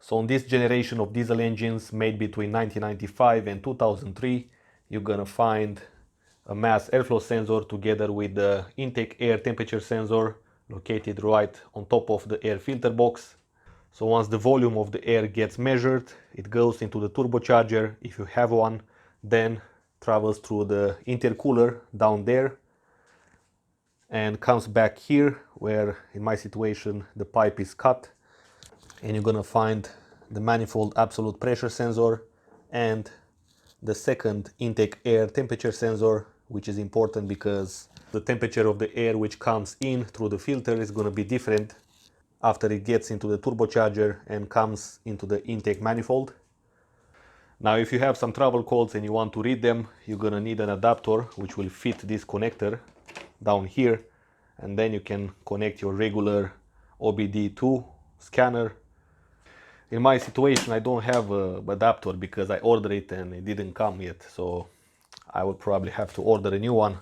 So on this generation of diesel engines made between 1995 and 2003, you're gonna find a mass airflow sensor together with the intake air temperature sensor located right on top of the air filter box. So once the volume of the air gets measured, it goes into the turbocharger, if you have one, then travels through the intercooler down there and comes back here, where in my situation the pipe is cut, and you're gonna find the manifold absolute pressure sensor and the second intake air temperature sensor, which is important because the temperature of the air which comes in through the filter is going to be different after it gets into the turbocharger and comes into the intake manifold. Now if you have some trouble codes and you want to read them, you're going to need an adapter which will fit this connector down here, and then you can connect your regular OBD2 scanner. In my situation I don't have an adapter because I ordered it and it didn't come yet, so I will probably have to order a new one.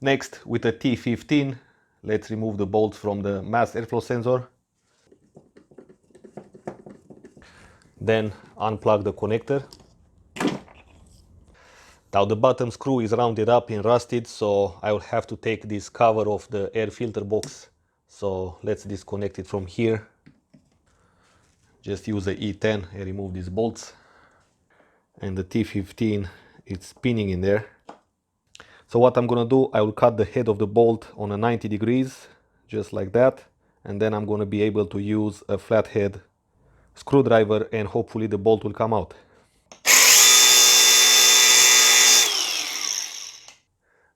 Next, with a T15, let's remove the bolts from the mass airflow sensor. Then unplug the connector. Now the bottom screw is rounded up and rusted, so I will have to take this cover off the air filter box. So let's disconnect it from here. Just use the E10 and remove these bolts. And the T15 is spinning in there. So what I'm gonna do, I will cut the head of the bolt on a 90 degrees, just like that. And then I'm gonna be able to use a flathead screwdriver and hopefully the bolt will come out.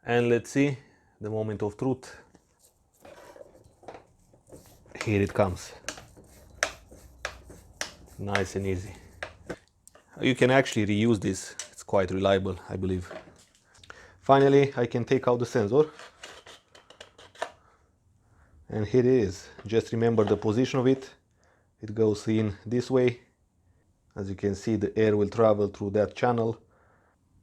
And let's see, the moment of truth. Here it comes. Nice and easy. You can actually reuse this, it's quite reliable, I believe. Finally, I can take out the sensor. And here it is. Just remember the position of it. It goes in this way. As you can see, the air will travel through that channel.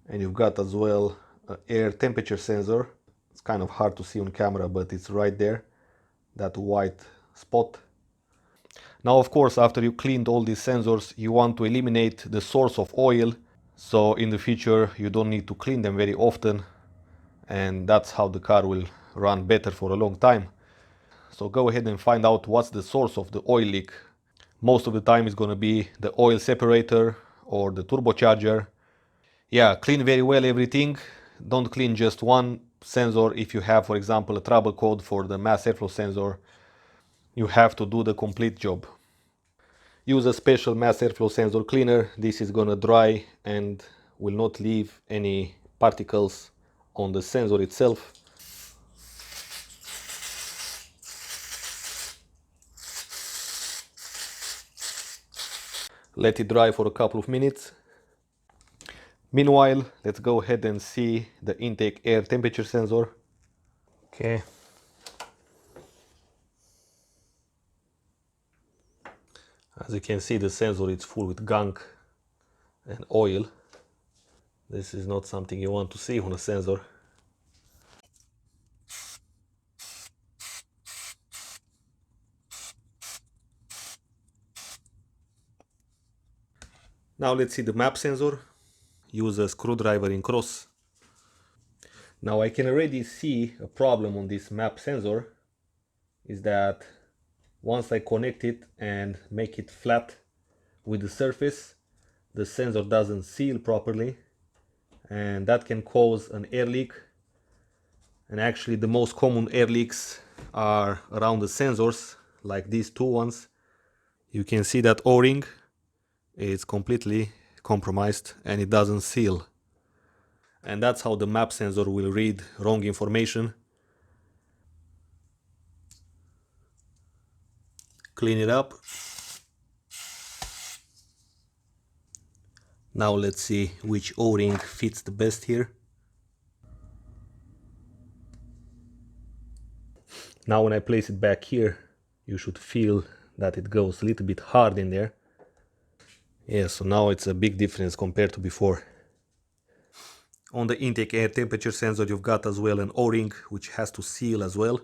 And you've got as well an air temperature sensor. It's kind of hard to see on camera, but it's right there, that white spot. Now, of course, after you cleaned all these sensors, you want to eliminate the source of oil. So in the future, you don't need to clean them very often. And that's how the car will run better for a long time. So go ahead and find out what's the source of the oil leak. Most of the time it's going to be the oil separator or the turbocharger. Yeah, clean very well everything. Don't clean just one sensor. If you have, for example, a trouble code for the mass airflow sensor, you have to do the complete job. Use a special mass airflow sensor cleaner. This is going to dry and will not leave any particles on the sensor itself. Let it dry for a couple of minutes. Meanwhile, let's go ahead and see the intake air temperature sensor. Okay. As you can see, the sensor is full with gunk and oil. This is not something you want to see on a sensor. Now let's see the MAP sensor. Use a screwdriver in cross. Now I can already see a problem on this MAP sensor, is that once I connect it and make it flat with the surface, the sensor doesn't seal properly, and that can cause an air leak. And actually the most common air leaks are around the sensors, like these two ones. You can see that O-ring is completely compromised and it doesn't seal. And that's how the MAP sensor will read wrong information. Clean it up. Now let's see which O-ring fits the best here. Now when I place it back here, you should feel that it goes a little bit hard in there. Yeah, so now it's a big difference compared to before. On the intake air temperature sensor, you've got as well an O-ring, which has to seal as well.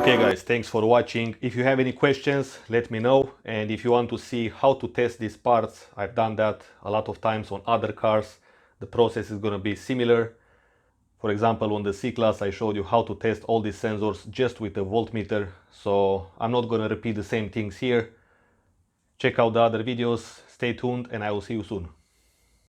Okay guys, thanks for watching. If you have any questions, let me know. And if you want to see how to test these parts, I've done that a lot of times on other cars. The process is going to be similar. For example, on the C-Class, I showed you how to test all these sensors just with a voltmeter. So I'm not going to repeat the same things here. Check out the other videos, stay tuned, and I will see you soon.